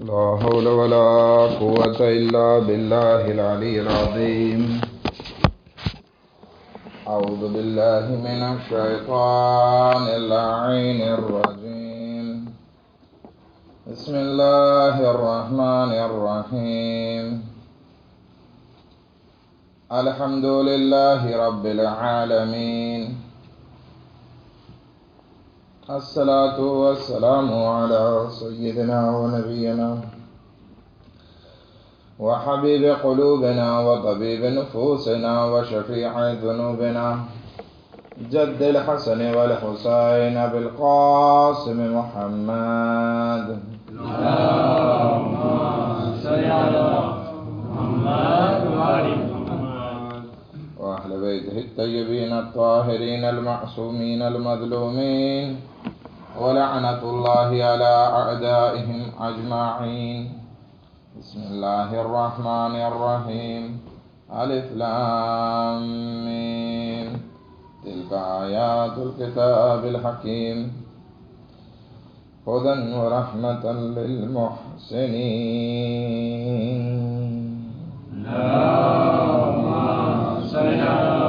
لا حول ولا قوة إلا بالله العلي العظيم. أعوذ بالله من الشيطان اللعين الرجيم. بسم الله الرحمن الرحيم. الحمد لله رب العالمين. الصلاة والسلام على سيدنا ونبينا وحبيب قلوبنا وطبيب نفوسنا وشفيع ذنوبنا جد الحسن والحسين بالقاسم محمد. اللهم صل على محمد وآل محمد وأهل بيته الطيبين الطاهرين المعصومين المظلومين ولعنة الله على أعدائهم أجمعين. بسم الله الرحمن الرحيم. ألف لام ميم. تلك آيات الكتاب الحكيم هدى ورحمة للمحسنين. اللهم صل على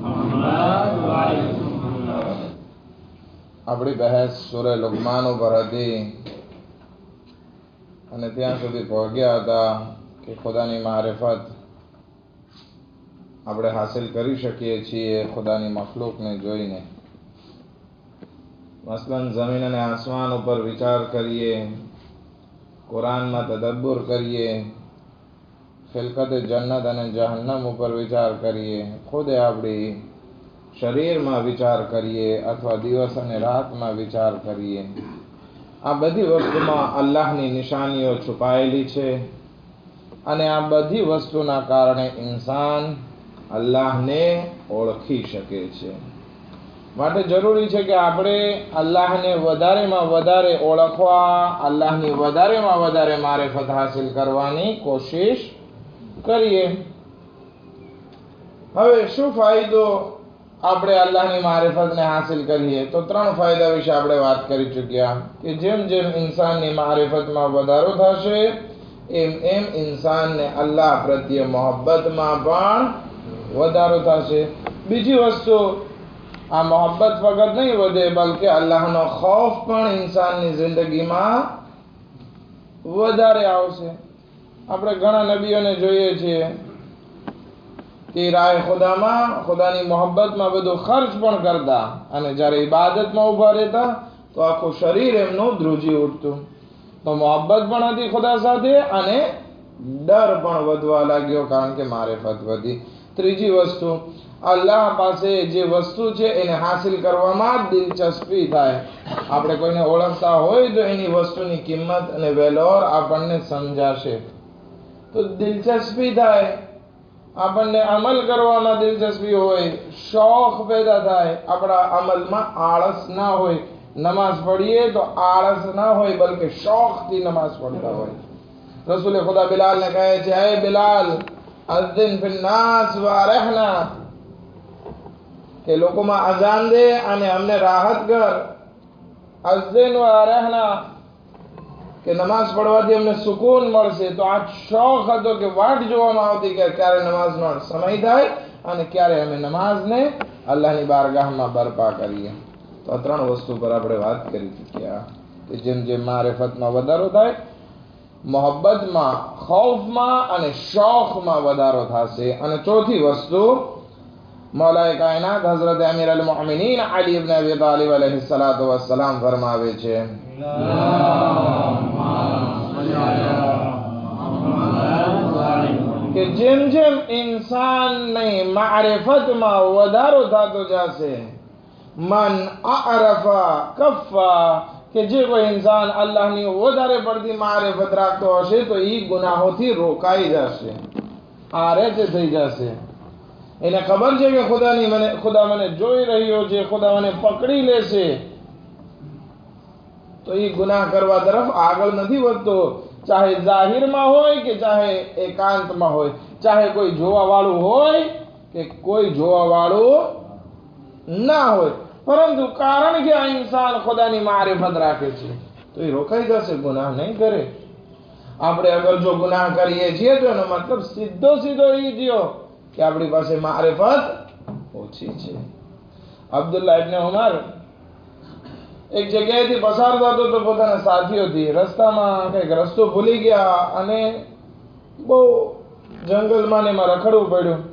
محمد وآل محمد. આપણી બહેસ સૂરે લુકમાન ઉપર હતી અને ત્યાં સુધી પહોંચ્યા હતા કે ખુદાની મારિફત આપણે હાસિલ કરી શકીએ છીએ ખુદાની મખલૂકને જોઈને. મસલન જમીન અને આસમાન ઉપર વિચાર કરીએ, કુરાનમાં તદબ્બુર કરીએ, ખિલકતે જન્નત અને જહન્નમ ઉપર વિચાર કરીએ, ખુદે આપણી શરીરમાં વિચાર કરીએ અથવા દિવસ અને રાતમાં વિચાર કરીએ. આ બધી વસ્તુમાં અલ્લાહની નિશાનીઓ છુપાયેલી છે અને આ બધી વસ્તુના કારણે ઇન્સાન અલ્લાહને ઓળખી શકે છે. માટે જરૂરી છે કે આપણે અલ્લાહને વધારેમાં વધારે ઓળખવા, અલ્લાહની વધારેમાં વધારે મારિફત હાસિલ કરવાની કોશિશ કરીએ. હવે શું ફાયદો આપણે અલ્લાહની મારિફતને હાસિલ કરીએ? તો ત્રણ ફાયદા વિશે આપણે વાત કરી ચૂક્યા કે જેમ જેમ ઇન્સાનની મારિફતમાં વધારો થશે એમ એમ ઇન્સાનને અલ્લાહ પ્રત્યે મોહબ્બતમાં પણ વધારો થશે. બીજી વસ્તુ, આ મોહબ્બત ફક્ત નહીં વધે બલકે અલ્લાહનો ખૌફ પણ ઇન્સાનની જિંદગીમાં વધારે આવશે. આપણે ઘણા નબીઓને જોઈએ છીએ કે રાહ ખુદામાં, ખુદાની મોહબ્બતમાં બધું ખર્ચ પણ કરતા અને જ્યારે ઇબાદતમાં ઊભા રહેતા તો આખું શરીર એમનું ધ્રુજી ઉઠતું. તો મોહબ્બત પણ હતી ખુદા સાથે અને ડર પણ વધવા લાગ્યો કારણ કે મારિફત વધી. ત્રીજી વસ્તુ, અલ્લાહ પાસે જે વસ્તુ છે એને હાસિલ કરવામાં દિલચસ્પી થાય. આપણે કોઈને ઓળખતા હોય તો એની વસ્તુની કિંમત અને વેલોર આપણને સમજાશે તો દિલચસ્પી થાય. આપણને અમલ કરવામાં દિલચસ્પી હોય, શોખ પેદા થાય, આપણા અમલમાં આળસ ના હોય. નમાઝ પઢીએ તો આળસ ના હોય બલકે શોખથી નમાઝ પઢતા હોય. રસૂલે ખુદા બિલાલને કહે છે, હે બિલાલ અઝિન ફિન નાસ વ અરહના, કે લોકોમાં અઝાન દે અને અમને રાહત કર. અઝિન વ અરહના, કે નમાઝ પઢવાથી અમને સુકૂન મળશે. તો આ શોખ હતો કે વાટ જોવામાં આવતી કે ક્યારે નમાઝનો સમય થાય અને ક્યારે અમે નમાઝને અલ્લાહની બારગાહમાં બરપા કરીએ. તો આ ત્રણ વસ્તુ પર આપણે વાત કરી ચૂક્યા કે જેમ જેમ મારિફતમાં વધારો થાય, મોહબ્બતમાં, ખૌફમાં અને શોખમાં વધારો થશે. અને ચોથી વસ્તુ, મૌલાએ કાયનાત હઝરત અમીર અલ મોમિનીન અલી ઇબ્ન અબી તાલિબ અલૈહિસ્સલાતુ વસ્સલામ ફરમાવે છે, કે જેમ જેમ ઇન્સાનની મારિફતમાં વધારો થતો જશે, મન અરફા કફા, કે જે કોઈ ઇન્સાન અલ્લાહની વધારે પડતી મારિફત રાખતો હશે તો એ ગુનાહોથી રોકાઈ જશે, આરેજ થઈ જશે. એને ખબર છે કે ખુદા મને જોઈ રહ્યો છે, ખુદા મને પકડી લેશે, તો એ ગુનાહ કરવા તરફ આગળ નથી વધતો. ચાહે જાહિરમાં હોય કે ચાહે એકાંતમાં હોય, ચાહે કોઈ જોવા વાળું હોય કે કોઈ જોવા વાળું ના હોય, પરંતુ કારણ કે આ ઇન્સાન ખુદાની મારિફત રાખે છે તો એ રોકાઈ જશે, ગુનાહ નહીં કરે. આપણે અગર જો ગુનાહ કરીએ છીએ તો એનો મતલબ સીધો એ થયો કે આપણી પાસે મારિફત ઓછી છે. અબ્દુલ્લાહ ઇબ્ન ઉમર એક જગ્યાએથી પસાર થતો તો પોતાના સાથીઓથી રસ્તામાં કંઈક રસ્તો ભૂલી ગયા અને બહુ જંગલમાં ને એમાં રખડવું પડ્યું.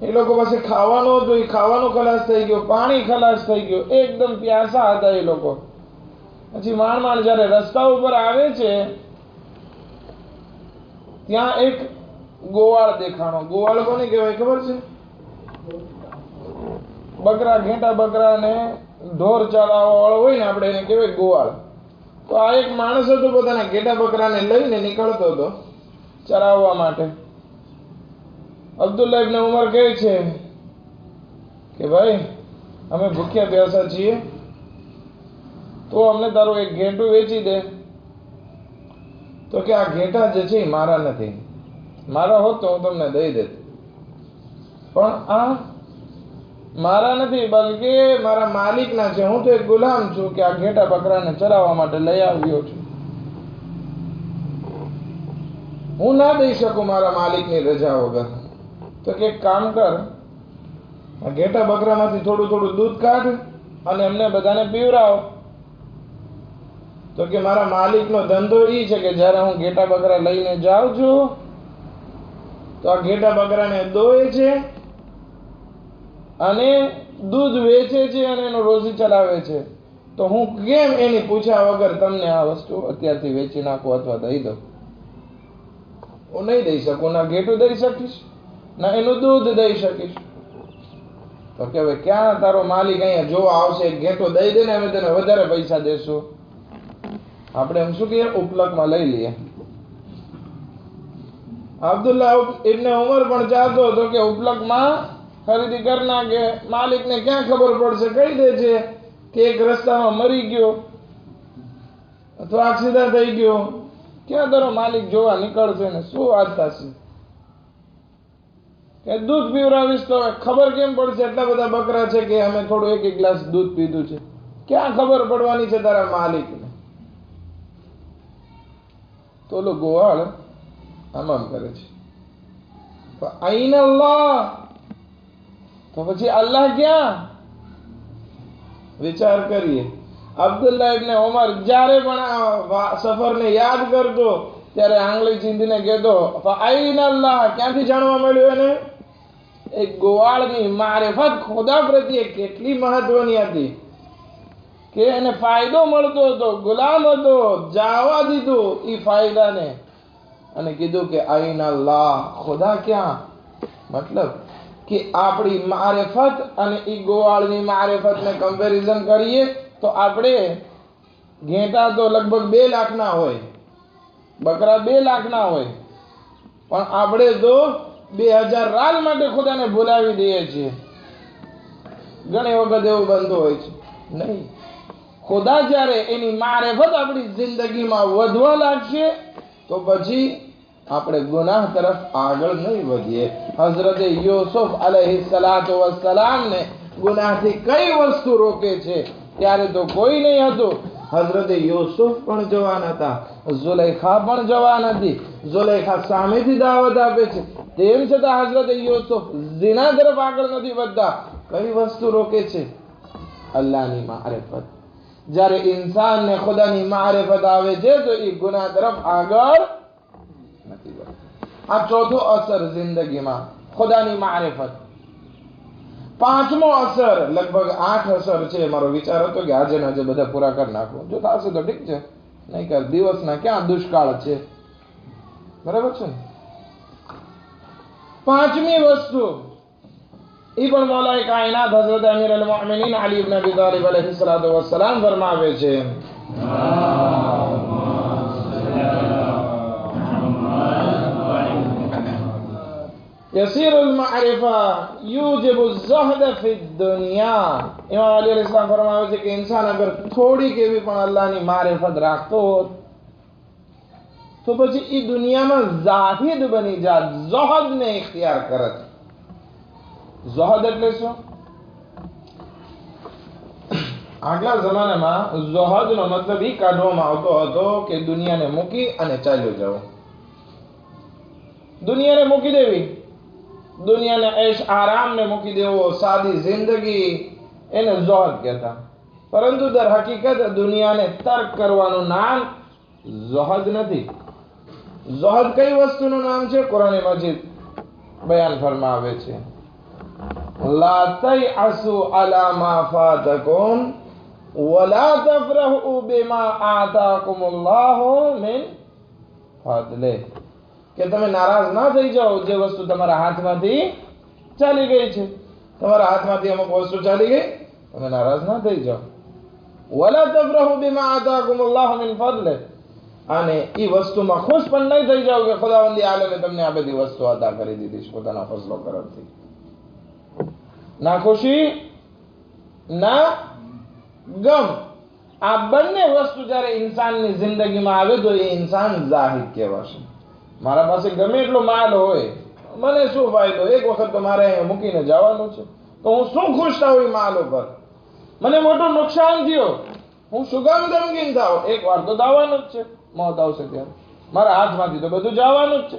એ લોકો પાસે ખાવાનું હતું, એ ખાવાનું ખલાસ થઈ ગયું, પાણી ખલાસ થઈ ગયું, એકદમ પ્યાસા હતા એ લોકો. પછી માંડ જયારે રસ્તા ઉપર આવે છે ત્યાં એક ગોવાળ દેખાણો. ગોવાળ કોને કહેવાય ખબર છે? બકરા, ઘેટા બકરા ને ઢોર ચરાવવા વાળો હોય ને, આપણે એને કહેવાય ગોવાળ. તો આ એક માણસ હતો, પોતાના ઘેટા બકરાને લઈને નીકળતો હતો ચરાવવા માટે. અબ્દુલ્લાહ ઇબ્ન ઉમર કહે છે કે ભાઈ અમે ભૂખ્યા પ્યાસા છીએ, તો અમને તારું એક ઘેટું વેચી દે. તો કે આ ઘેટા જે છે એ મારા નથી, મારા હોત તો હું તમને દઈ દેત, પણ આ મારા નથી, બલકે મારા માલિકના છે. હું તો એક ગુલામ છું કે આ ઘેટા બકરાને ચરાવવા માટે લઈ આવ્યો છું. હું ના દઈ શકું મારા માલિકની રજા વગર. તો કે એક કામ કર, આ ઘેટા બકરામાંથી થોડું દૂધ કાઢ અને એમને બધાને પીવરાવ. તો કે મારા માલિકનો ધંધો એ છે કે જ્યારે હું ઘેટા બકરા લઈને જાઉં છું તો આ ઘેટા બકરાને દોય છે અને દૂધ વેચે છે અને એનો રોજી ચલાવે છે. તો હું કેમ એની પૂછ્યા વગર તમને આ વસ્તુ અત્યારથી વેચી નાખું અથવા દઈ દઉં? હું નહીં દઈ શકું. ના ઘેટું દઈ શકીશ, ના એનું દૂધ દઈ શકીશ. તો કે હવે ક્યાં તારો માલિક અહીંયા જોવા આવશે, ઘેટો દઈ દે ને અમે તને વધારે પૈસા દેશું. આપણે એમ શું કહીએ, ઉપલકમાં લઈ લઈએ. અબ્દુલ્લાહ ઇબ્ન ઉમર પણ ચાહતો હતો કે ઉપલકમાં ખરીદી કરી નાખે. માલિકને ક્યાં ખબર પડશે? કહી દે છે કે એક રસ્તામાં મરી ગયો અથવા એક્સિડન્ટ થઈ ગયો. ક્યાં તારો માલિક જોવા નીકળશે ને શું વાત થશે? કે દૂધ પીવરાવીશ તો ખબર કેમ પડશે? એટલા બધા બકરા છે કે અમે થોડું એક ગ્લાસ દૂધ પીધું છે. ક્યાં ખબર પડવાની છે તારા માલિકને? તો ઓલો ગોવાળ આમ કરે છે, આઈન અલ્લાહ, તો પછી અલ્લાહ ક્યાં? વિચાર કરીએ. અબ્દુલ્લાહ ઇબ્ન ઉમર જ્યારે પણ આ સફરને યાદ કરતો ત્યારે આંગળી ચીંધીને કહેતો આઈન અલ્લાહ. ક્યાંથી જાણવા મળ્યું એને? એક ગોવાળની મારિફત ખુદા પ્રત્યે કેટલી મહત્વની હતી કે એને ફાયદો મળતો હતો. ગુલામ હતો, જાવા દીધું એ ફાયદાને અને કીધું કે આઈન અલ્લાહ, ખુદા ક્યાં? મતલબ કે આપણી મારિફત અને એ ગોવાળની મારિફતને કમ્પેરિઝન કરીએ તો આપણે ઘેટા તો લગભગ 2 લાખના હોય, બકરા 2 લાખના હોય, પણ આપણે તો 2000 રાલ માટે ખુદાને ભૂલાવી દઈએ છીએ. ઘણી વખત એવું બનતું હોય છે. નહીં, ખુદા જ્યારે એની મારિફત આપણી જિંદગીમાં વધવા લાગશે તો પછી આપણે ગુનાહ તરફ આગળ નહીં વધીએ. હઝરત યુસુફ અલૈહિસ્સલાતુ વસ્સલામને ગુનાહથી કઈ વસ્તુ રોકે છે? ત્યારે તો કોઈ નહીં હતું. હઝરત યુસુફ પણ જવાન હતા, ઝુલેખા પણ જવાન હતી. ઝુલેખા સામેથી દાવત આપે છે, તેમ છતાં હઝરત યુસુફ ઝિના તરફ આગળ નથી વધતા. કઈ વસ્તુ રોકે છે? અલ્લાહની મારિફત. જ્યારે ઇન્સાનને ખુદાની મારિફત આવે છે તો એ ગુનાહ તરફ આગળ નથી વધતો. આ ચોથો અસર જિંદગીમાં, ખુદાની મારિફત. પાંચમો અસર, લગભગ 8 અસર છે. મારો વિચાર હતો કે આજે ને આજે બધા પૂરા કરી નાખું. જો થશે તો ઠીક છે, નહીં કર દિવસના ક્યાં દુષ્કાળ છે. બરાબર છે ને? પાંચમી વસ્તુ એ પણ મૌલાએ કાયનાત હઝરત અમીર અલ-મુઅમિનીન અલી ઇબ્ન અબી તાલિબ અલૈહિસ્સલાતુ વસ્સલામ ફરમાવે છે يسير المعرفة يوجب الزهد في الدنيا. ઇમામ અલી અલૈહિસ સલામ ફરમાવે છે કે ઇન્સાન અગર થોડીક એવી પણ અલ્લાહની મારિફત રાખતો હોત તો પછી એ દુનિયામાં ઝાહિદ બની જાત, ઝહદને ઇખ્તિયાર કરત. ઝહદ એટલે શું? આગલા જમાનામાં ઝુહદનો મતલબ ઈ કાઢવામાં આવતો હતો કે દુનિયાને મૂકી અને ચાલ્યો જાવ, દુનિયાને મૂકી દેવી, દુનિયાને ऐश આરામને મૂકી દેવો, સાદી જિંદગી, એને ઝુહદ કહેતા. પરંતુ દર હકીકત દુનિયાને તર્ક કરવાનું નામ ઝુહદ નથી. ઝુહદ કઈ વસ્તુનું નામ છે? કુરાન મજીદ બયાન ફરમાવે છે, લા તયઅસુ અલા મા ફાતકુમ વલા તફરહુ બિમા આતાકુમુલ્લાહુ મિન ફadલે, કે તમે નારાજ ના થઈ જાઓ જે વસ્તુ તમારા હાથમાંથી ચાલી ગઈ છે. તમારા હાથમાંથી અમુક વસ્તુ ચાલી ગઈ, તમે નારાજ ના થઈ જાઓ. વલા તફરહુ બિમા આતાકુમુલ્લાહુ મિન ફadલે, અને ઈ વસ્તુમાં ખુશ પણ નહીં થઈ જાઓ કે ખુદાવંદી આલમે તમને આ બધી વસ્તુ અદા કરી દીધી છે પોતાના ફઝલો કરમથી. ના ખુશી ના ગમ, આ બંને વસ્તુ જ્યારે ઇન્સાનની જિંદગીમાં આવે તો એ ઇન્સાન જાહિદ કહેવાશે. મારા પાસે ગમે એટલો માલ હોય, મને શું ફાયદો, એક વખત તો મારે અહીંયા મૂકીને જવાનું છે, તો હું શું ખુશ થાઉં એ માલ ઉપર? મને મોટું નુકસાન થયું, હું શું કામ ગમગીન થાઉં? એક વાર તો દાવાનું જ છે, મોત આવશે ત્યારે મારા હાથમાંથી તો બધું જવાનું જ છે.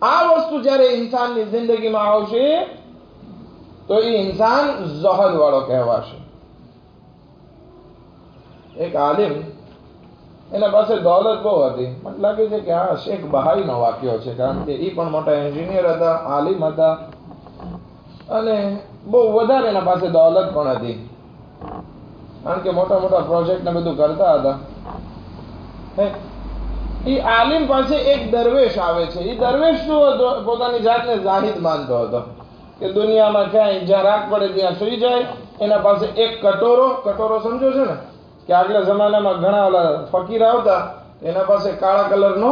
આ વસ્તુ જ્યારે ઇન્સાનની જિંદગીમાં આવશે તો એ ઇન્સાન ઝુહદ વાળો કહેવાશે. એક આલિમ, એના પાસે દોલત બહુ હતી. મને લાગે છે કે આ શેખ બહાઈનો વાક્યો છે, કારણ કે એ પણ મોટા એન્જિનિયર હતા, આલિમ હતા, અને બહુ વધારે એના પાસે દોલત પણ હતી, કારણ કે મોટા મોટા પ્રોજેક્ટ ને બધું કરતા હતા. એ આલિમ પાસે એક દરવેશ આવે છે. એ દરવેશ શું હતો? પોતાની જાતને જાહિદ માનતો હતો કે દુનિયામાં ક્યાંય જ્યાં રાગ પડે ત્યાં સુઈ જાય. એના પાસે એક કટોરો સમજો છો ને, કે આગલા જમાનામાં ઘણા ઓલા ફકીર આવતા, એના પાસે કાળા કલરનો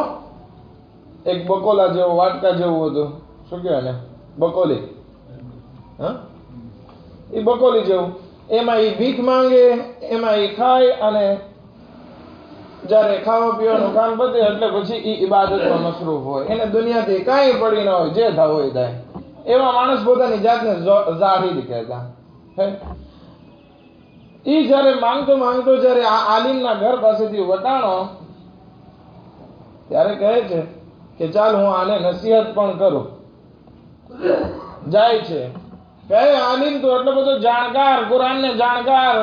એક બકોલા જેવો, વાટકા જેવું હતું, શું કહેવાય ને, બકોલી, એ બકોલી જેવું, એમાં એ ભીખ માંગે, એમાં એ ખાય, અને જ્યારે ખાવા પીવાનું કામ પતે એટલે પછી એ ઇબાદતમાં મશરૂફ હોય. એને દુનિયાથી કાંઈ પડી ન હોય, જે થવું હોય થાય. એવા માણસ પોતાની જાતને જાહિદ કહેતા. એ જ્યારે માંગતો જ્યારે આ આલિમના ઘર પાસેથી વટાણો, ત્યારે કહે છે કે ચાલ હું આને નસીહત પણ કરું. જાય છે, કહે આલિમ તો એટલો બધો જાણકાર, કુરાનને જાણકાર,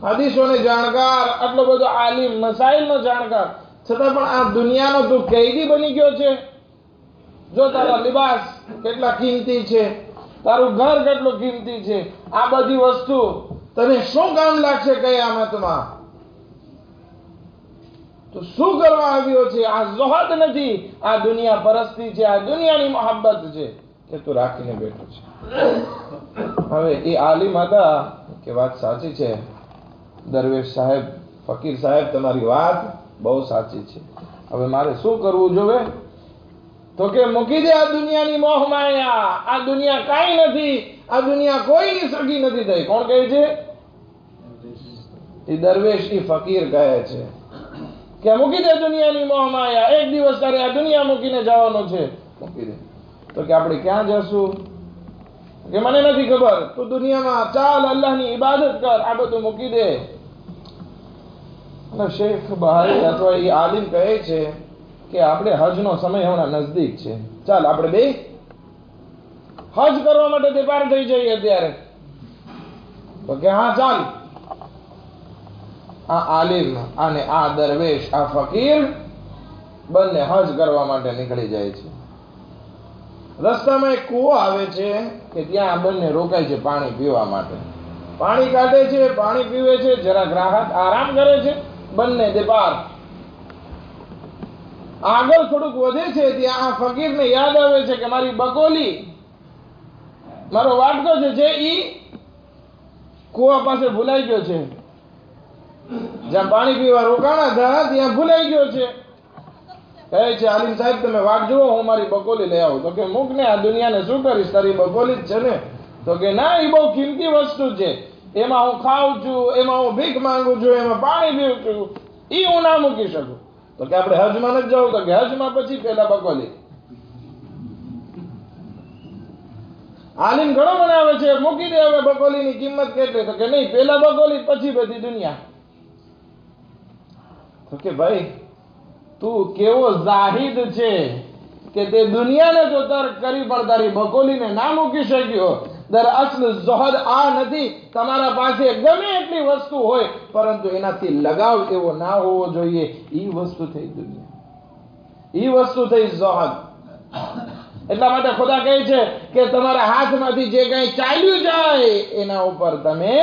હદીસોને જાણકાર, આટલો બધો આલિમ, મસાઇલનો જાણકાર, છતાં પણ આ દુનિયાનો તું કૈદી બની ગયો છે. જો તારા લિબાસ કેટલા કિંમતી છે, તારું ઘર કેટલું કિંમતી છે, આ બધી વસ્તુ તને શું કામ લાગશે કયામતમાં? તો શું કરવા આવ્યો છે? આ ઝુહદ નથી, આ દુનિયા પરસ્તી છે, આ દુનિયાની મોહબ્બત છે કે તું રાખીને બેઠો છે. હવે એ આલિમ હતા કે વાત સાચી છે, દરવેશ સાહેબ, ફકીર સાહેબ, તમારી વાત બહુ સાચી છે. હવે મારે શું કરવું જોવે? તો કે મૂકી દે આ દુનિયાની મોહ માયા. આ દુનિયા કાંઈ નથી, આ દુનિયા કોઈની સગી નથી થઈ. કોણ કહે છે? એ દરવેશ, એ ફકીર કહે છે કે મૂકી દે દુનિયાની મોહ માયા. એક દિવસ તારે આ દુનિયા મૂકીને જવાનું છે, મૂકી દે. તો કે આપણે ક્યાં જશું? કે મને નથી ખબર, તું દુનિયામાં ચાલ, અલ્લાહની ઇબાદત કર, આ બધું મૂકી દે. શેખ બહારી અથવા એ આલિમ કહે છે કે આપણે હજનો સમય હમણાં નજદીક છે, ચાલ આપણે બે હજ કરવા માટે તૈયાર થઈ જઈએ અત્યારે. તો કે હા ચાલ. આ આલિમ અને આ દરવેશ, આ ફકીર, બંને હજ કરવા માટે નીકળી જાય છે. રસ્તામાં એક કૂવો આવે છે કે ત્યાં બંને રોકાય છે પાણી પીવા માટે. પાણી કાઢે છે, પાણી પીવે છે, જરાક રાહત આરામ કરે છે, બંને દેપાર. આગળ થોડુંક વધે છે ત્યાં આ ફકીરને યાદ આવે છે કે મારી બકોલી, મારો વાટકો છે જે ઈ કૂવા પાસે ભૂલાઈ ગયો છે. જ્યાં પાણી પીવા રોકાણા હતા ત્યાં ભૂલાઈ ગયો છે. કહે છે આલિમ સાહેબ તમે વાટ જુઓ, હું મારી બકોલી લઈ આવું. તો કે મૂક ને, આ દુનિયાને શું કરીશ, તારી બકોલી જ છે ને. તો કે ના, એ બહુ કિંમતી વસ્તુ છે, એમાં હું ખાઉં છું, એમાં હું ભીખ માંગુ છું, એમાં પાણી પીવું છું, એ હું ના મૂકી શકું. તો કે આપણે હજમાં નથી જવું. તો કે હજમાં પછી પેલા બકોલી. આલિમ ઘણો બનાવે છે, મૂકી દે હવે બકોલીની કિંમત કેટલી, તો કે નહીં, પેલા બકોલી પછી બધી દુનિયા. તો કે ભાઈ તું કેવો જાહિદ છે કે તે દુનિયાને તો તર્ક કરી પણ તારી બકોલીને ના મૂકી શક્યો. દરઅસલ ઝુહદ આ નથી, તમારા પાસે ગમે એટલી વસ્તુ હોય પરંતુ એનાથી લગાવ એવો ના હોવો જોઈએ. ઈ વસ્તુ થઈ દુનિયા, ઈ વસ્તુ થઈ ઝુહદ. એટલા માટે ખુદા કહે છે કે તમારા હાથમાંથી જે કંઈ ચાલ્યું જાય એના ઉપર તમે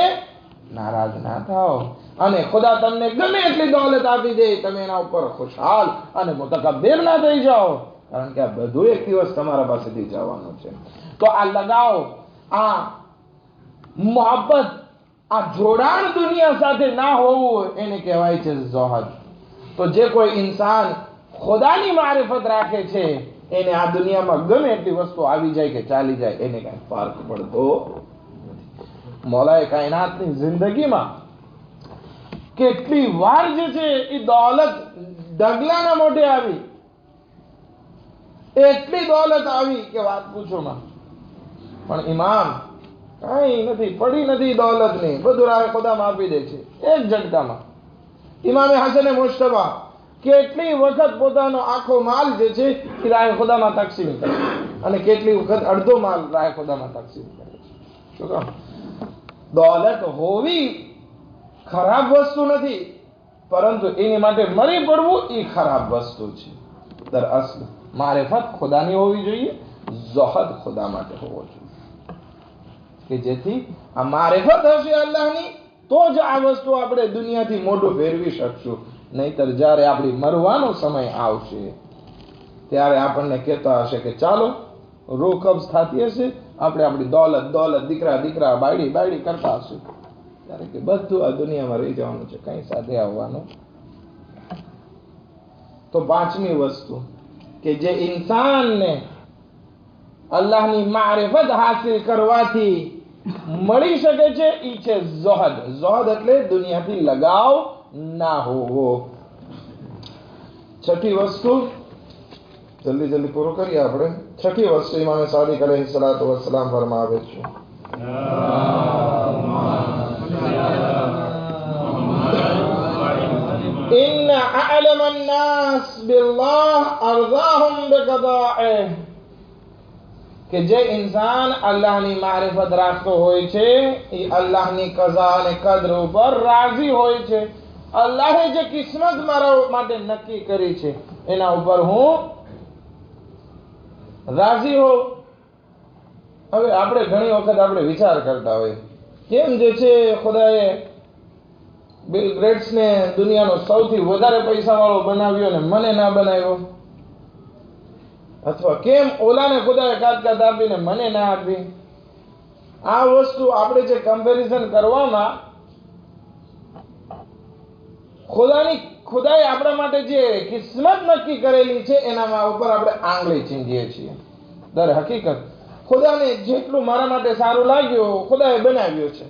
નારાજ ના થાઓ, અને ખુદા તમને ગમે એટલી દોલત આપી દે તમે એના ઉપર ખુશાલ અને મુતકબ્બિર ના થઈ જાઓ, કારણ કે આ બધું એક દિવસ તમારા પાસેથી જવાનું છે. તો આ લગાવ, આ મોહબ્બત, આ જોડાણ દુનિયા સાથે ના હોવું એને કહેવાય છે ઝુહદ. તો જે કોઈ ઇન્સાન ખુદાની મારિફત રાખે છે એને આ દુનિયામાં ગમે એટલી વસ્તુ આવી જાય કે ચાલી જાય એને કઈ ફરક પડતો નથી. મૌલાએ કાયનાતની જિંદગીમાં કેટલી વાર જે છે એ દોલત ઢગલાના મોઢે આવી, એટલી દોલત આવી કે વાત પૂછો માં, પણ ઇમામ કઈ નથી, પડી નથી દોલતની, બધું રાહ ખુદામાં આપી દે છે એક ઝટકામાં. ઇમામે હસને મુશ્તબા કેટલી વખત પોતાનો આખો માલ જે છે એ રાહ ખુદામાં તકસીમ કરે, અને કેટલી વખત અડધો માલ રાહ ખુદામાં તકસીમ કરે છે. શું કહો? દોલત હોવી ખરાબ વસ્તુ નથી, પરંતુ એની માટે મરી પડવું એ ખરાબ વસ્તુ છે. દરઅસલ મારિફત ખુદાની હોવી જોઈએ, ઝુહદ ખુદા માટે હોવો જોઈએ, કે જેથી આ મારિફત હશે અલ્લાહની તો જ આ વસ્તુ આપણે દુનિયાથી મોઢું ફેરવી શકશું. નહીતર જ્યારે આપણી મરવાનો સમય આવશે ત્યારે આપણને કહેતા હશે કે ચાલો, રૂહ કબ્ઝ થતી હશે, આપણે આપણી દોલત દીકરા બાયડી કરતા હશું, ત્યારે કે બધું આ દુનિયામાં રહી જવાનું છે, કઈ સાથે આવવાનું. તો પાંચમી વસ્તુ કે જે ઇન્સાનને અલ્લાહની મારિફત હાસિલ કરવાથી મળી શકે છે ઈ છે ઝુહદ. ઝુહદ એટલે દુનિયાથી લગાવ ના હોવો. છઠ્ઠી વસ્તુ, જલ્દી પૂરું કરીએ આપણે. છઠ્ઠી વસ્તુ ઇમામ સાદિક અલૈહિસ્સલાતુ વસ્સલામ ફરમાવે છે, إن أعلم الناس بالله أرضاهم بقضائه. કે જે ઇન્સાન અલ્લાહની મારિફત રાખતો હોય છે એ અલ્લાહની કઝા અને કદર ઉપર રાજી હોય છે. અલ્લાહે જે કિસ્મત મારા માટે નક્કી કરી છે એના ઉપર હું રાજી હોઉં. હવે આપણે ઘણી વખત આપણે વિચાર કરતા હોય કેમ જે છે ખુદાએ બિલ ગેટ્સને દુનિયાનો સૌથી વધારે પૈસા વાળો બનાવ્યો ને મને ના બનાવ્યો, અથવા કેમ ઓલાને ખુદાએ કાદકાત આપીને મને ના આપી. આ વસ્તુ આપણે જે કમ્પેરિઝન કરવામાં ખુદાએ આપણા માટે જે કિસ્મત નક્કી કરેલી છે એના ઉપર આપણે આંગળી ચીંધીએ છીએ. દર હકીકત ખુદાને જેટલું મારા માટે સારું લાગ્યું ખુદાએ બનાવ્યું છે,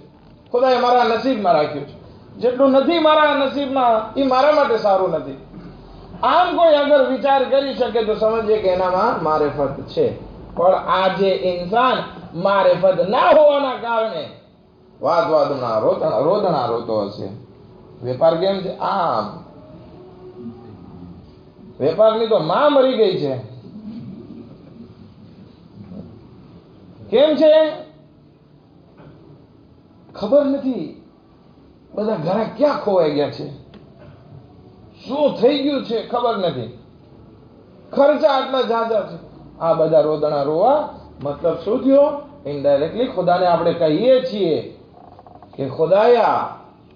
ખુદાએ મારા નસીબમાં રાખ્યું છે. જેટલું નથી મારા નસીબમાં એ મારા માટે સારું નથી. આમ કોઈ અગર વિચાર કરી શકે તો સમજીએ કે એનામાં મારિફત છે. પણ આ જે ઇન્સાન મારિફત ના હોવાના કારણે વાદના રોદણા રોતો હશે. વેપાર કેમ છે? આમ વેપારની તો માં મરી ગઈ છે. કેમ છે ખબર નથી. બધા ઘરે ક્યાં ખોવાઈ ગયા છે, શું થઈ ગયું છે ખબર નથી. ખર્ચા આટલા જાજા છે. આ બધા રોદણા રોવા મતલબ શું થયો? ઇનડાયરેક્ટલી ખુદાને આપણે કહીએ છીએ કે ખુદાયા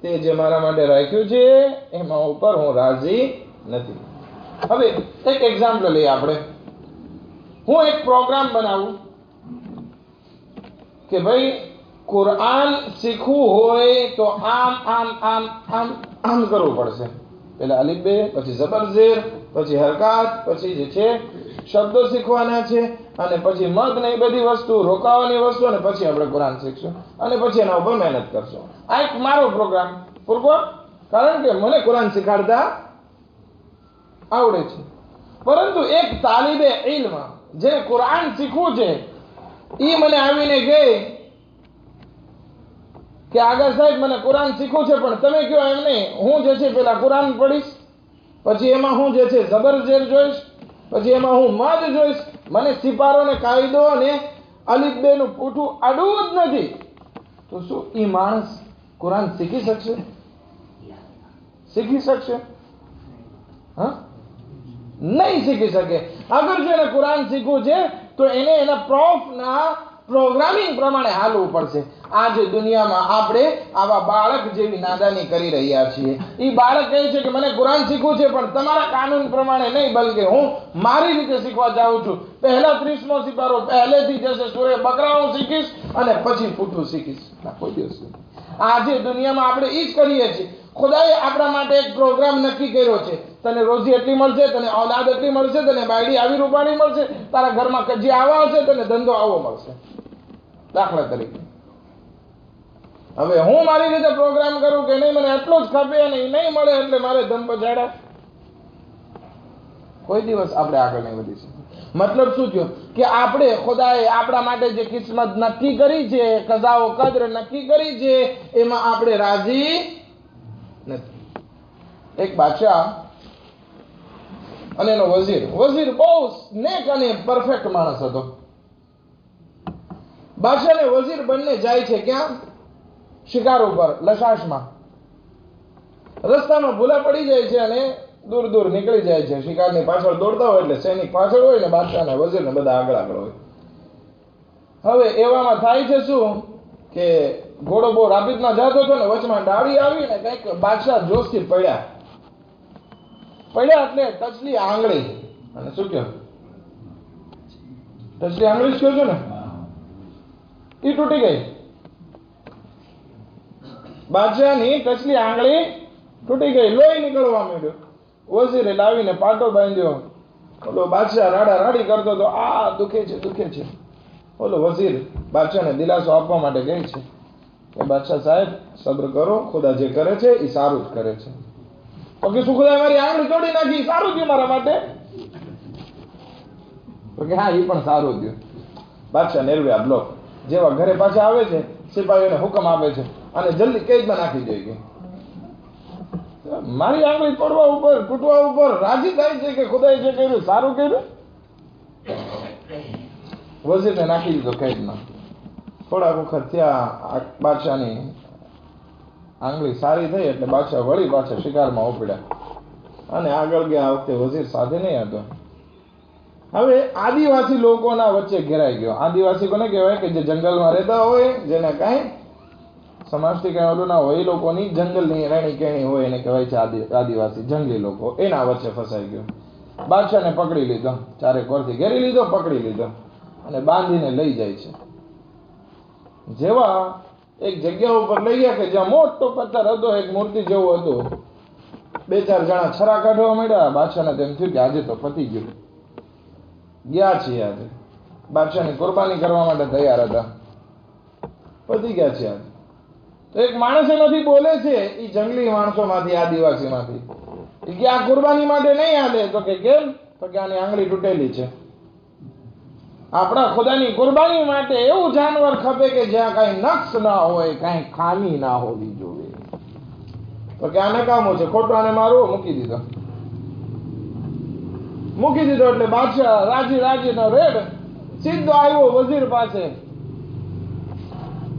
તે જે મારા માટે રાખ્યું છે એમાં ઉપર હું રાજી નથી. હવે એક એક્ઝામ્પલ લઈએ આપણે. હું એક પ્રોગ્રામ બનાવું કે ભાઈ કુરાન શીખવું હોય તો આમ આમ આમ આમ આમ કરવું પડશે. પેલા અલીફ બે, પછી ઝબર ઝેર, પછી હરકાત, પછી જે છે શબ્દો શીખવાના છે, અને પછી મદ ને એ બધી વસ્તુ રોકાવાની વસ્તુ, અને પછી આપણે કુરાન શીખશું, અને પછી એના ઉપર મહેનત કરશું. આ એક મારો પ્રોગ્રામ પૂરકો, કારણ કે મને કુરાન શીખાડતા આવડે છે. પરંતુ એક તાલિબે ઇલ્મ જે કુરાન શીખવું છે ઈ મને આવીને કહે કે આગળ સાહેબ મને કુરાન શીખવું છે, પણ તમે કહો એમ નહીં, હું જે છે પેલા કુરાન પઢીશ, પછી એમાં હું જે છે જબર જેર જોઈશ, પછી એમાં હું મદ જોઈશ, મને સિપારો ને કાયદો અને અલીફ બે નું પૂઠું આડવું જ નથી, તો શું ઈ માણસ કુરાન શીખી શકશે? શીખી શકશે? હા, નહીં શીખી શકે. અગર જો એને કુરાન શીખવું છે તો એને એના પ્રોફના પ્રોગ્રામિંગ પ્રમાણે હાલવું પડશે. આજે દુનિયામાં આપણે આવા બાળક જેવી નાદાની કરી રહ્યા છીએ. એ બાળક કહે છે કે મને કુરાન શીખવું છે, પણ તમારા કાનૂન પ્રમાણે નહીં, બલકે હું મારી રીતે શીખવા જાઉં છું. પહેલા 30મો સિપારો પહેલેથી જશે, સૂરે બકરા હું શીખીશ અને પછી પૂઠું શીખીશ. કોઈ દિવસ નહીં. આજે દુનિયામાં આપણે ઈ જ કરીએ છીએ. ખુદાએ આપણા માટે એક પ્રોગ્રામ નક્કી કર્યો છે. તને રોજી એટલી મળશે, તને औलाद એટલી મળશે, તને બાયડી આવી રૂપાણી મળશે, તારા ઘરમાં કજી આવા હશે, તને ધંધો આવો મળશે. દાખલા તરીકે હવે હું મારી રીતે પ્રોગ્રામ કરું કે નહીં, મને એટલું જ ખપે અને નહીં મળે એટલે મારે ધમ પછાડા, કોઈ દિવસ આપણે આગળ નહીં વધી શકીએ. મતલબ શું થયો કે આપણે ખુદાએ આપણા માટે જે કિસ્મત નક્કી કરી છે, કઝાઓ કદ્ર નક્કી કરી છે, એમાં આપણે રાજી નથી. એક બાદશાહ અને એનો વઝીર બહુ નેક અને પરફેક્ટ માણસ હતો. બાદશાહ ને વઝીર બંને જાય છે ક્યાં? શિકાર ઉપર, લશાશમાં. રસ્તામાં ભૂલા પડી જાય છે અને દૂર દૂર નીકળી જાય છે. શિકારની પાછળ દોડતા હોય એટલે સૈનિક પાછળ હોય ને બાદશાહ ને વઝીર ને બધા આગળ આગળ હોય. હવે એવામાં થાય છે શું કે ઘોડો બહુ રાપિદમાં જતો હતો ને વચમાં ડાળી આવી ને કંઈક બાદશાહ જોશથી પડ્યા એટલે ટચલી આંગળી, અને શું કહ્યું? ટચલી આંગળી જ કહો છો ને, એ તૂટી ગઈ. બાદશાહની ટચલી આંગળી તૂટી ગઈ, લોહી નીકળવા માંડ્યો. વઝીરે લાવીને પાટો બાંધ્યો. ઓલો બાદશાહ રાડા રાડી કરતો તો આ દુખે છે. ઓલો વઝીર બાદશાહને દિલાસો આપવા માટે કહે છે કે બાદશાહ સાહેબ સબ્ર કરો, ખુદા જે કરે છે એ સારું જ કરે છે. તો કે શું ખુદાએ મારી આંગળી તોડી નાખી, સારું થયું મારા માટે? તો કે હા, એ પણ સારું થયું. બાદશાહ નેરવ્યા બ્લોક. જેવા ઘરે પાછા આવે છે, સિપાહીઓને હુકમ આપે છે અને જલ્દી કેદમાં નાખી દે. મારી આંગળી તોડવા ઉપર, તૂટવા ઉપર રાજી થાય છે કે ખુદાએ જે કર્યું સારું કર્યું. વઝીરને નાખી દીધો કેદમાં. થોડાક વખત ત્યાં બાદશાહની આંગળી સારી થઈ એટલે બાદશાહ વળી પાછા શિકારમાં ઉપડ્યા અને આગળ ગયા. આ વખતે વઝીર સાથે નહીં હતો. હવે આદિવાસી લોકોના વચ્ચે ઘેરાઈ ગયો. આદિવાસી કોને કહેવાય? કે જે જંગલમાં રહેતા હોય, જેને કાંઈ સમાજથી કાંઈ ઓલું ના હોય, એ લોકોની જંગલની રહેણી કહેણી હોય, એને કહેવાય છે આદિવાસી, જંગલી લોકો. એના વચ્ચે ફસાઈ ગયો. બાદશાહને પકડી લીધો, ચારે કોરથી ઘેરી લીધો, પકડી લીધો અને બાંધીને લઈ જાય છે. જેવા એક જગ્યા ઉપર લઈ ગયા કે જ્યાં મોટો પથ્થર હતો, એક મૂર્તિ જેવું હતું. 2-4 જણા છરા કાઢવા માંડ્યા. બાદશાહને તેમ થયું કે આજે તો પતી ગયું, ગયા છીએ આજે. બાદશાહની કુરબાની કરવા માટે તૈયાર હતા, પતી ગયા છે આજે. તો એક માણસ એમાંથી બોલે છે, એ જંગલી માણસોમાંથી, આદિવાસીમાંથી, કે આ કુરબાની માટે નહીં હાલે. તો કે કેમ? તો કે આની આંગળી તૂટેલી છે. આપણા ખુદાની કુરબાની માટે એવું જાનવર ખપે કે જ્યાં કાંઈ નક્સ ના હોય, કાંઈ ખામી ના હોવી જોઈએ. તો કે આ નકામો છે, ખોટો આને મારો. મૂકી દીધો એટલે બાદશાહ રાજીનો રેડ સીધો આવ્યો વઝીર પાસે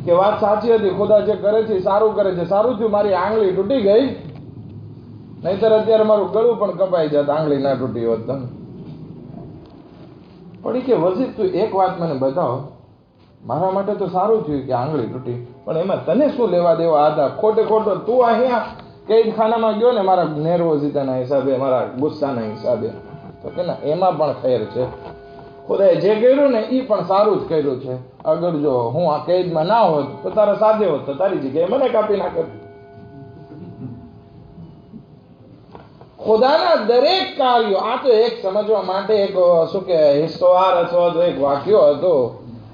કે વાત સાચી હતી, ખુદા જે કરે છે સારું કરે છે. સારું થયું મારી આંગળી તૂટી ગઈ, નહીતર અત્યારે મારું ગળું પણ કપાઈ જાત, આંગળી ના તૂટી હોત. પડી કે વઝીર તું એક વાત મને બતાવો, મારા માટે તો સારું થયું કે આંગળી તૂટી, પણ એમાં તને શું લેવા દેવા હતા? ખોટો તું અહીંયા કેદખાનામાં ગયો ને મારા નેર્વોઝિતાના હિસાબે, મારા ગુસ્સાના હિસાબે. તો કે ના, એમાં પણ ખેર છે. ખુદાએ જે કર્યું ને એ પણ સારું જ કર્યું છે. અગર જો હું આ કેદમાં ના હોત તો તારા સાથે હોત તો તારી જગ્યાએ મને કાપી નાખત. ખુદાના દરેક કાર્યો, આ તો એક સમજવા માટે એક શું કે હિસ્ટોવાર અથવા તો એક વાક્યો હતો,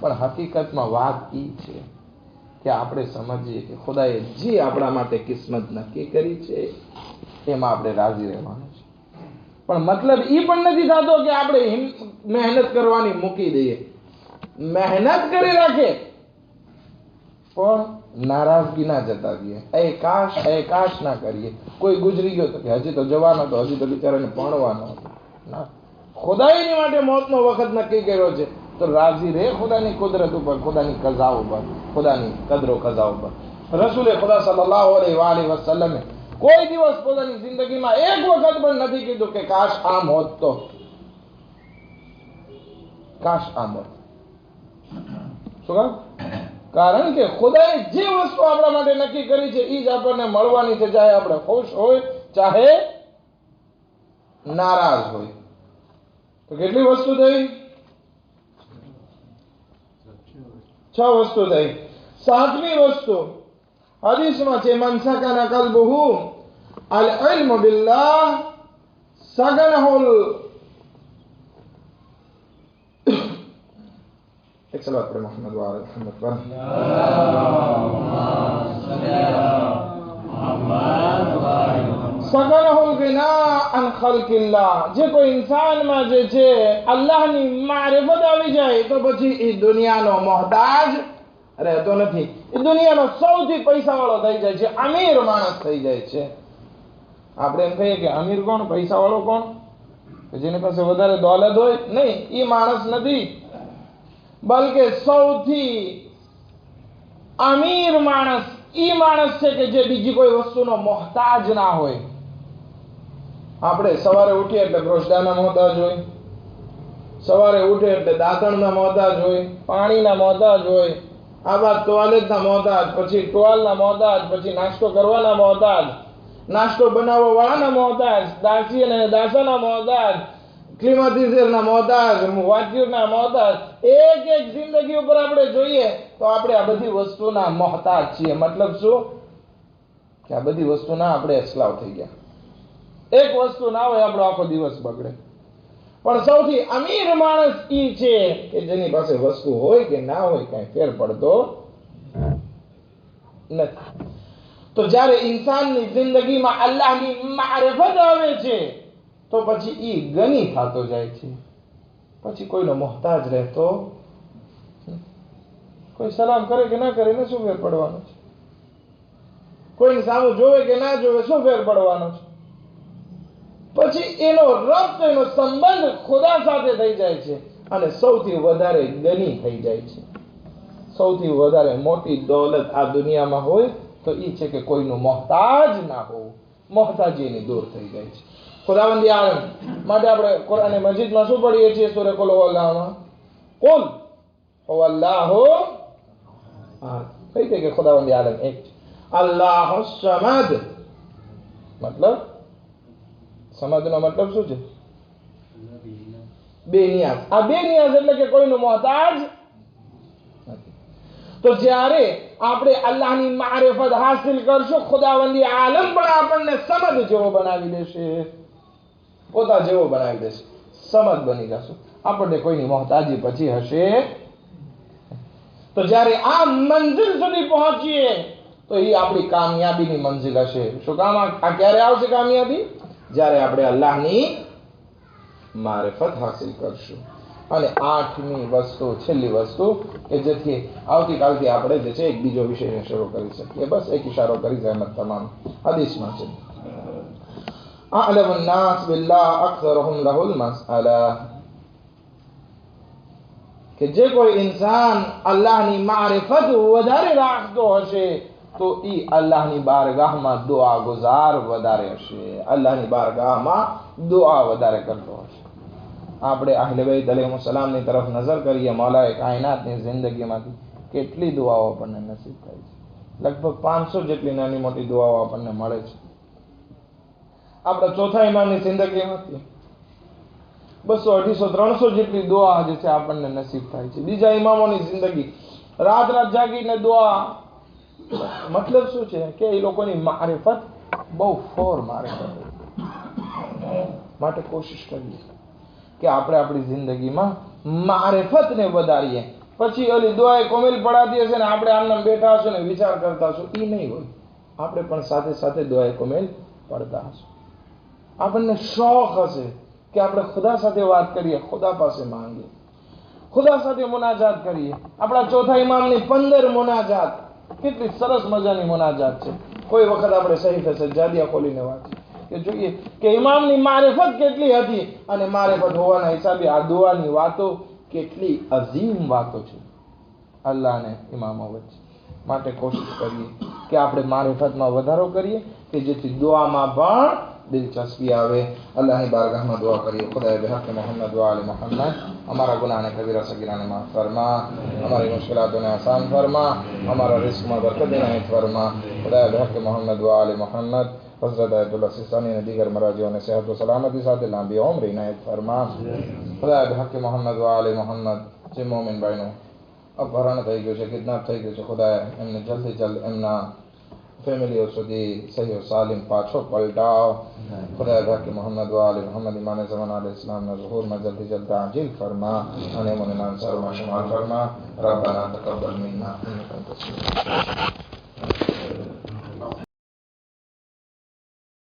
પણ હકીકતમાં વાત એ છે કે આપણે સમજીએ કે ખુદાએ જે આપણા માટે કિસ્મત નક્કી કરી છે એમાં આપણે રાજી રહેવાનું છે. પણ મતલબ એ પણ નથી થતો કે આપણે મહેનત કરવાની મૂકી દઈએ. મહેનત કરી રાખે પણ નારાજગી ના જતાવીએ, એ કાશ ના કરીએ. કોઈ ગુજરી ગયો તો કે હજી તો જવાનો હતો, હજી તો બિચારાને ભણવાનો હતો. ના, ખુદાઈની માટે મોતનો વખત નક્કી કર્યો છે તો રાજી રહે ખુદાની કુદરત ઉપર, ખુદાની કઝા ઉપર, ખુદાની કદરો કઝા ઉપર. રસૂલે ખુદા સલ્લલ્લાહુ અલૈહિ વસલ્લમે કોઈ દિવસ પોતાની જિંદગીમાં એક વખત પણ નથી કીધું કે કાશ આમ હોત તો, કાશ આમ હોત. શું કામ? કારણ કે ખુદાએ જે વસ્તુ આપણા માટે નક્કી કરી છે એ જ આપણને મળવાની છે, ચાહે આપણે ખુશ હોય ચાહે નારાજ હોય. તો કેટલી વસ્તુ થઈ? 6 વસ્તુ થઈ. 7મી વસ્તુ હદીસમાં છે, મન સકન કલ્બુહુ અલ ઇલ્મ બિલ્લાહ સગનહુલ એક સલાત પર મોહમ્મદ વાલે મોહમ્મદ પર સગનહુલ ગિના અન ખલ્કિલ્લાહ. જે કોઈ ઇન્સાનમાં જે છે અલ્લાહની મારિફત આવી જાય તો પછી એ દુનિયાનો મોહતાજ રહેતો નથી. એ દુનિયાનો સૌથી પૈસાવાળો થઈ જાય છે, અમીર માણસ થઈ જાય છે. આપણે એમ કહીએ કે અમીર કોણ? પૈસાવાળો કોણ? કે જેની પાસે વધારે દોલત હોય? નહીં, એ માણસ નથી. બલકે સૌથી અમીર માણસ એ માણસ છે કે જે બીજી કોઈ વસ્તુનો મોહતાજ ના હોય. આપણે સવારે ઉઠીએ એટલે બ્રોસડાના મોહતાજ હોય, સવારે ઉઠે એટલે દાંતણના મોહતાજ હોય, પાણીના મોહતાજ હોય, આવા ટોયલેટના મોહતાજ, પછી ટોયલના મોહતાજ, પછી નાસ્તો કરવાના મોહતાજ, નાસ્તો બનાવવા વાળાના મોહતાજ, દાસી અને દાસાના મોહતાજ, ક્લિમાટિઝરના મોહતાજ, વાટ્યુના મોહતાજ. એક એક જિંદગી ઉપર આપણે જોઈએ તો આપણે આ બધી વસ્તુના મોહતાજ છીએ. મતલબ શું? કે આ બધી વસ્તુના આપણે એસ્લાવ થઈ ગયા. એક વસ્તુ ના હોય આપણો આખો દિવસ બગડે. પણ સૌથી અમીર માણસ ઈ છે કે જેની પાસે વસ્તુ હોય કે ના હોય કઈ ફેર પડતો નથી. તો જ્યારે ઇન્સાનની જિંદગીમાં અલ્લાહની મારિફત આવે છે તો પછી ઈ ગની થતો જાય છે, પછી કોઈનો મોહતાજ રહેતો. કોઈ સલામ કરે કે ના કરે ને શું ફેર પડવાનો છે? કોઈની સામું જોવે કે ના જોવે શું ફેર પડવાનો છે? પછી એનો રબ્ત, એનો સંબંધ ખુદા સાથે થઈ જાય છે અને સૌથી વધારે ગની થઈ જાય છે. સૌથી વધારે મોટી દોલત આ દુનિયામાં હોય તો એ છે કે કોઈનું મોહતાજ ના હોવું. મોહતાજી એની દૂર થઈ જાય છે. ખુદાવંદી આલમ માટે આપણે કુરાન મજીદમાં શું પઢીએ છીએ? સૂરે કુલ હુવલ્લાહમાં કુલ હુવલ્લાહુ અહદ. કઈ છે કે ખુદાવંદી આલમ એક છે. અલ્લાહુ સમદ. મતલબ સમદનો મતલબ શું છે? બેનિયાઝ. આ બેનિયાઝ એટલે કે કોઈનું મોહતાજ નથી. તો જ્યારે આપણે અલ્લાહની મારિફત હાસિલ કરશું, ખુદાવંદી આલમ પણ આપણને સમદ જેવો બનાવી દેશે, પોતા જેવો બનાવી દેશે. સમદ બની જશું, આપણને કોઈની મોહતાજી પછી હશે. તો જ્યારે આ મંજિલ સુધી પહોંચીએ તો એ આપણી કામયાબીની મંજિલ હશે. શું કામ? આ ક્યારે આવશે કામયાબી? જ્યારે આપણે અલ્લાહની મારિફત હાસિલ કરશું. અને 8મી વસ્તુ, છેલ્લી વસ્તુ કે જેથી આવતીકાલથી આપણે જે છે એક બીજો વિષય શરૂ કરી શકીએ. બસ એક ઇશારો કરી જહેમત તમામ હદીસમાં છે. અઅલમુન નાસ બિલ્લાહ અક્સરુહુમ લહુલ મસઅલા. કે જે કોઈ ઇન્સાન અલ્લાહની મારિફત વધારે રાખતો હશે તો ઈ અલ્લાહની બારગાહમાં દુઆ ગુજાર વધારે હશે, અલ્લાહની બારગાહમાં દુઆ વધારે કરતો હશે. આપણે અહલે બેત અલૈહિસ્સલામની તરફ નજર કરીએ, મૌલાએ કાયનાતની જિંદગીમાંથી કેટલી દુઆઓ આપણને નસીબ થાય છે. લગભગ 500 જેટલી નાની મોટી દુઆઓ આપણને મળે છે. આપણા ચોથા ઇમામની જિંદગીમાંથી 200, 250, 300 જેટલી દુઆ જે છે આપણને નસીબ થાય છે. બીજા ઇમામોની જિંદગી રાત જાગીને દુઆ. મતલબ શું છે કે એ લોકોની મારિફત બહુ ફોર મારિફત માટે કોશિશ કરીએ કે આપણે આપણી જિંદગીમાં મારિફતને વધારીએ. પછી ઓલી દુઆએ કોમેલ પડાતી હશે ને આપણે આમનામ બેઠા હશું ને વિચાર કરતા હશું, એ નહીં હોય. આપણે પણ સાથે સાથે દુઆએ કોમેલ પડતા હશું. આપણને શોખ હશે કે આપણે ખુદા સાથે વાત કરીએ, ખુદા પાસે માંગીએ. ખુદા સાથે મુનાજાત કરીએ. આપણા ચોથા ઇમામની 15 મુનાજાત, કેટલી સરસ મજાની મુનાજાત છે. કોઈ વખત આપણે સહીફે સજ્જાદિયા ખોલીને વાંચીએ કે જોઈએ કે ઇમામની મારિફત કેટલી હતી અને મારિફત હોવાના હિસાબે આ દુઆની વાતો કેટલી અઝીમ વાતો છે અલ્લાહ અને ઇમામો વચ્ચે. માટે કોશિશ કરીએ કે આપણે મારિફતમાં વધારો કરીએ કે જેથી દુઆમાં પણ दिलचस्पी आवे. अल्लाह की बारगाह में दुआ करिए, खुदा बेहक मोहम्मद व आले मोहम्मद हमारा गुनाह ने कबीरा सगीरा ने माफ़ फरमा, हमारी मुश्किलातों ने आसान फरमा, हमारा रिस्क में बरकत इनायत फरमा. खुदा बेहक मोहम्मद व आले मोहम्मद हज़रत आयतुल्लाह सिस्तानी ने दीगर मराजियों ने सेहत व सलामती साथ लंबी उम्र इनायत फरमा. खुदा बेहक मोहम्मद व आले मोहम्मद जे मोमिन भाईनो अपहरण થઈ ગયું છે, કિડનેપ થઈ ગયું છે, ખુદા એમને જલ્દી જલ્દ એમના फैमिली સુધી સહી સાલિમ પાછો પલટાવ. खुदा के मोहम्मद व आले मोहम्मद ईमान ज़मान अलैहि सलाम ने ज़ुहूर में जल्दी जल्द आजिल फरमा, अने मुननान सरमा शुमार फरमा. रब्बना तक़ब्बल मिन्ना इन्नका अंतस